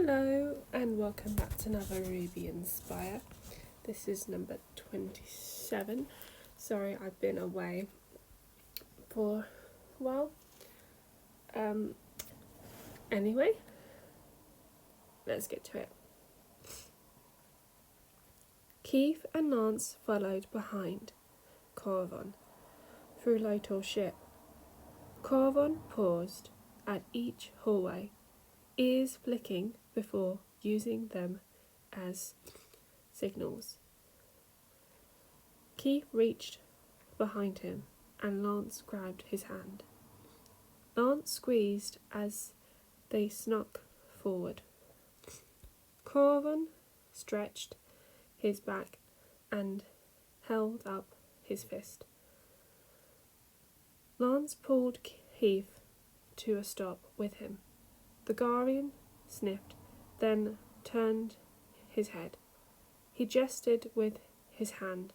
Hello and welcome back to another Ruby Inspire. This is number 27. Sorry, I've been away for a while. Anyway, let's get to it. Keith and Lance followed behind Corvon through Lotor's ship. Corvon paused at each hallway, ears flicking before using them as signals. Keith reached behind him and Lance grabbed his hand. Lance squeezed as they snuck forward. Corvon stretched his back and held up his fist. Lance pulled Keith to a stop with him. The Guardian sniffed, then turned his head. He gestured with his hand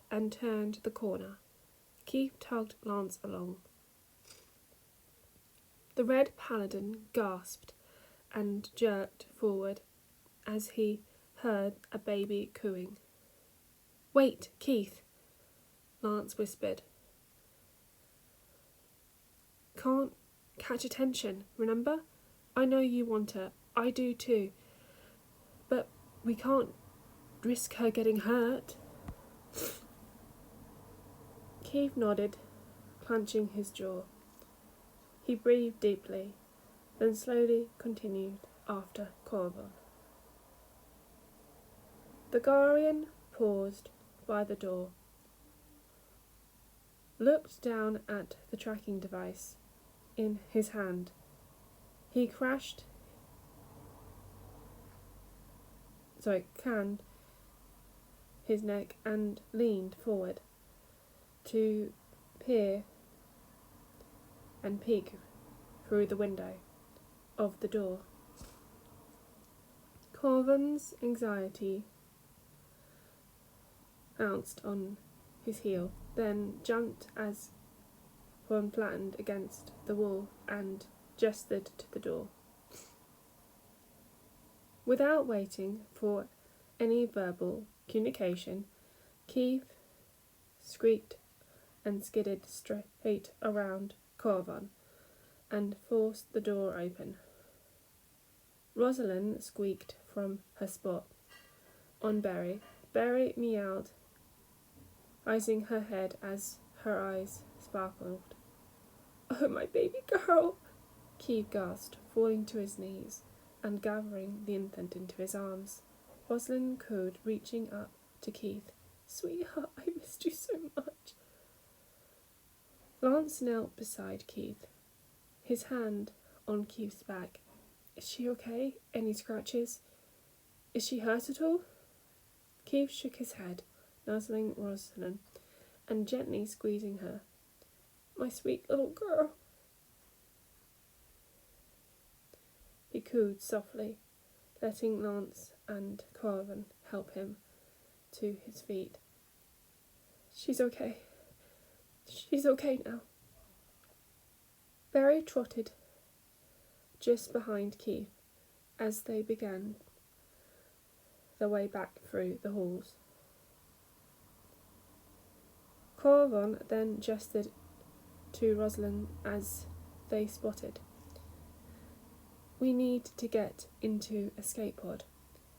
and turned the corner. Keith tugged Lance along. The Red Paladin gasped and jerked forward as he heard a baby cooing. "Wait, Keith," Lance whispered. "Can't catch attention, remember? I know you want her. I do too. But we can't risk her getting hurt." Keith nodded, clenching his jaw. He breathed deeply, then slowly continued after Corvon. The Guardian paused by the door, looked down at the tracking device in his hand. He craned his neck and leaned forward to peer and peek through the window of the door. Corvon's anxiety bounced on his heel, then jumped as one flattened against the wall and gestured to the door. Without waiting for any verbal communication, Keith squeaked and skidded straight around Corvon and forced the door open. Rosalind squeaked from her spot on Berry. Berry meowed, raising her head as her eyes sparkled. "Oh, my baby girl!" Keith gasped, falling to his knees and gathering the infant into his arms. Rosalind cooed, reaching up to Keith. "Sweetheart, I missed you so much." Lance knelt beside Keith, his hand on Keith's back. "Is she okay? Any scratches? Is she hurt at all?" Keith shook his head, nuzzling Rosalind and gently squeezing her. "My sweet little girl." He cooed softly, letting Lance and Corvon help him to his feet. She's okay now." Berry trotted just behind Keith as they began their way back through the halls. Corvon then gestured to Rosalind as they spotted. "We need to get into a escape pod.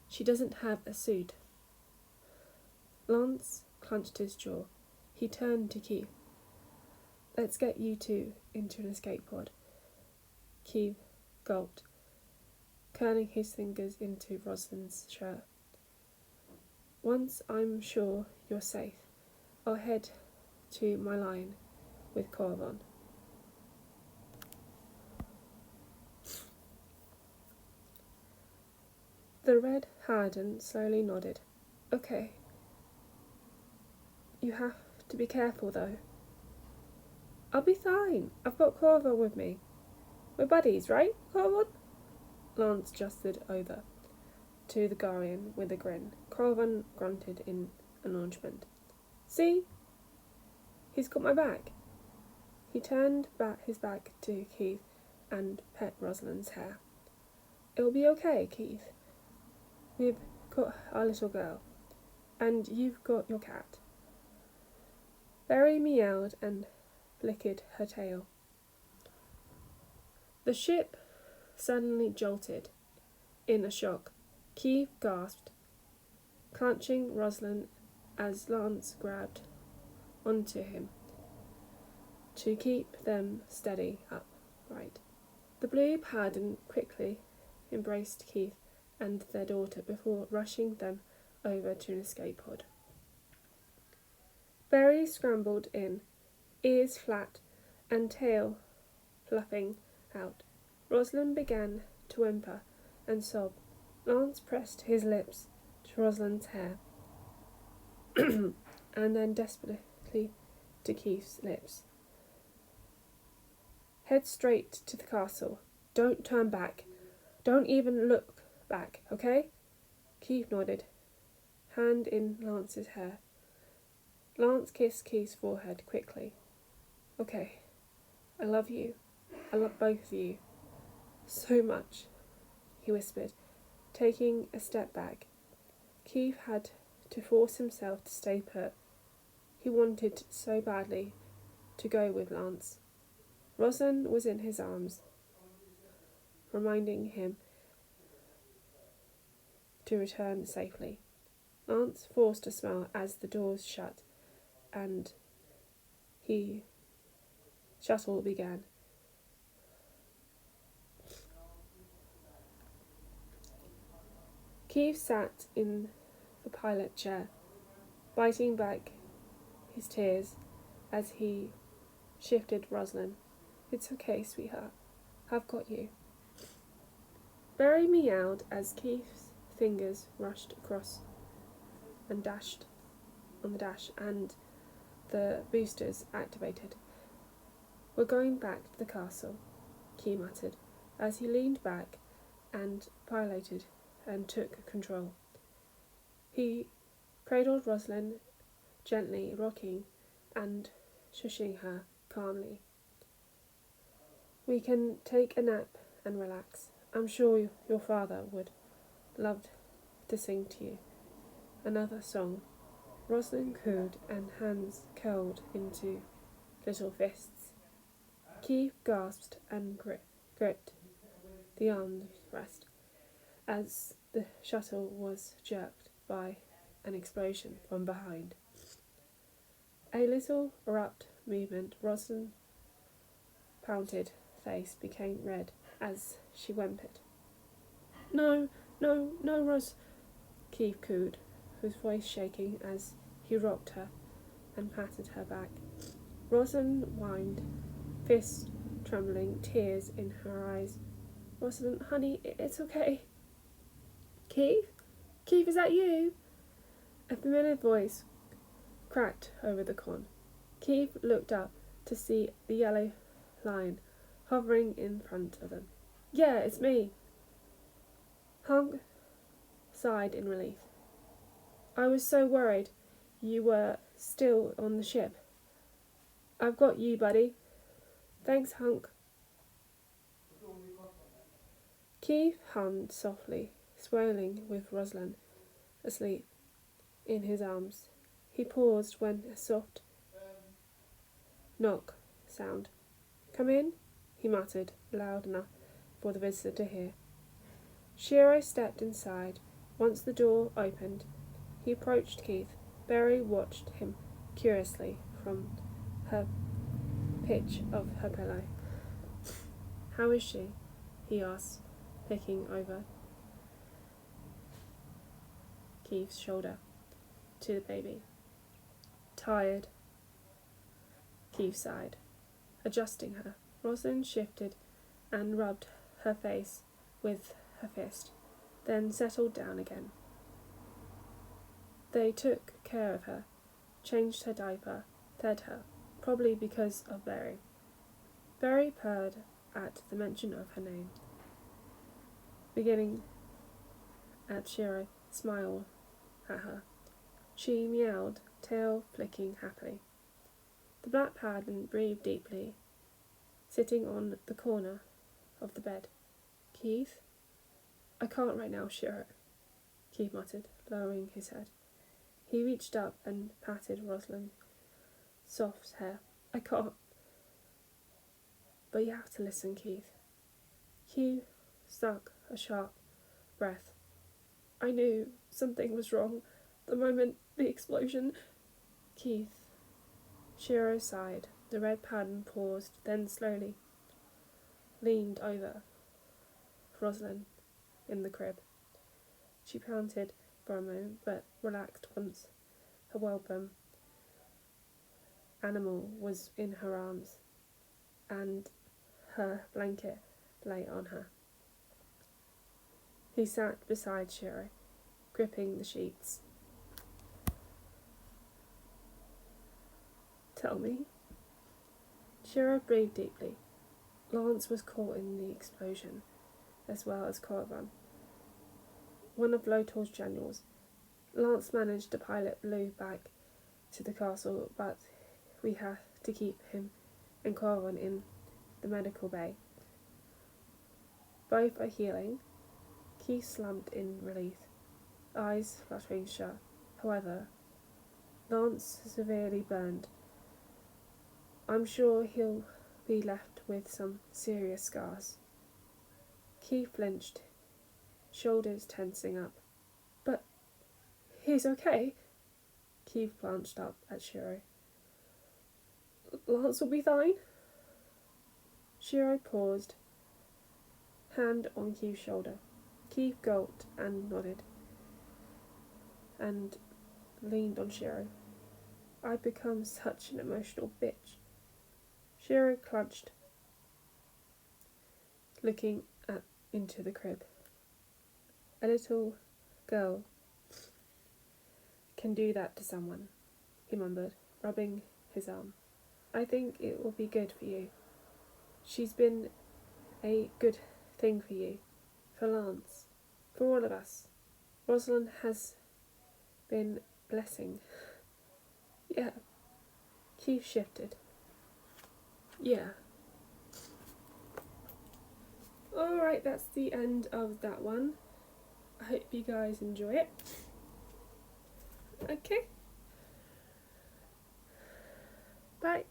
She doesn't have a suit." Lance clenched his jaw. He turned to Keith. "Let's get you two into an escape pod." Keith gulped, curling his fingers into Rosalind's shirt. "Once I'm sure you're safe, I'll head to my line with Corvon." The Red Paladin slowly nodded. "Okay. You have to be careful, though." "I'll be fine. I've got Corvon with me. We're buddies, right, Corvon?" Lance gestured over to the Guardian with a grin. Corvon grunted in acknowledgement. "See? He's got my back." He turned his back to Keith and pet Rosalind's hair. It'll be okay, Keith. We've got our little girl, and you've got your cat. Berry meowed and flickered her tail. The ship suddenly jolted. In a shock, Keith gasped, clutching Rosalind as Lance grabbed onto him to keep them steady upright. The blue paladin quickly embraced Keith and their daughter before rushing them over to an escape pod. Berry scrambled in, ears flat and tail fluffing out. Rosalind began to whimper and sob. Lance pressed his lips to Rosalind's hair and then desperately to Keith's lips. Head straight to the castle. Don't turn back. Don't even look back, okay? Keith nodded, hand in Lance's hair. Lance kissed Keith's forehead quickly. Okay, I love you. I love both of you. So much, he whispered, taking a step back. Keith had to force himself to stay put. He wanted so badly to go with Lance. Rosalind was in his arms, reminding him to return safely. Lance forced a smile as the doors shut and shuttle began. Keith sat in the pilot chair, biting back his tears as he shifted Rosalind. It's okay, sweetheart. I've got you. Berry meowed as Keith's fingers rushed across and dashed on the dash and the boosters activated. We're going back to the castle, Keith muttered as he leaned back and piloted and took control. He cradled Rosalind, gently rocking and shushing her calmly. We can take a nap and relax. I'm sure your father would love to sing to you another song. Rosalind cooed and hands curled into little fists. Keith gasped and gripped the armrest as the shuttle was jerked by an explosion from behind. A little abrupt movement. Rosalind's pouted face became red as she whimpered. No, Ros, Keith cooed, his voice shaking as he rocked her and patted her back. Rosalind whined, fists trembling, tears in her eyes. Rosalind, honey, it's okay. Keith, is that you? A familiar voice cracked over the con. Keith looked up to see the yellow lion hovering in front of them. Yeah, it's me. Hunk sighed in relief. I was so worried you were still on the ship. I've got you, buddy. Thanks, Hunk. Keith hummed softly, swirling with Rosalind asleep in his arms. He paused when a soft knock sound. Come in, he muttered, loud enough for the visitor to hear. Shiro stepped inside. Once the door opened, he approached Keith. Berry watched him curiously from her pitch of her pillow. How is she? He asked, looking over Keith's shoulder to the baby. Tired, Keith sighed, adjusting her. Rosalind shifted and rubbed her face with her fist, then settled down again. They took care of her, changed her diaper, fed her, probably because of Berry. Berry purred at the mention of her name. Beginning at Shiro, smiled at her. She meowed, tail flicking happily. The black paladin breathed deeply, sitting on the corner of the bed. Keith? I can't right now, Shiro, Keith muttered, lowering his head. He reached up and patted Rosalind's soft hair. I can't. But you have to listen, Keith. Hugh stuck a sharp breath. I knew something was wrong the moment the explosion. Keith. Shiro sighed. The red pattern paused, then slowly leaned over Rosalind in the crib. She panted for a moment, but relaxed once her welcome animal was in her arms and her blanket lay on her. He sat beside Shiro, gripping the sheets. Tell me. Shiro breathed deeply. Lance was caught in the explosion, as well as Caravan, one of Lotor's generals. Lance managed to pilot Blue back to the castle, but we have to keep him and Caravan in the medical bay. Both are healing. Keith slumped in relief, eyes fluttering shut. However, Lance severely burned. I'm sure he'll be left with some serious scars. Keith flinched, shoulders tensing up. But he's okay. Keith glanced up at Shiro. Lance will be fine. Shiro paused, hand on Keith's shoulder. Keith gulped and nodded, and leaned on Shiro. I've become such an emotional bitch. Shiro clutched, looking into the crib. A little girl can do that to someone, he mumbled, rubbing his arm. I think it will be good for you. She's been a good thing for you, for Lance, for all of us. Rosalind has been blessing. Yeah. Keith shifted. Yeah. Alright, that's the end of that one. I hope you guys enjoy it. Okay. Bye.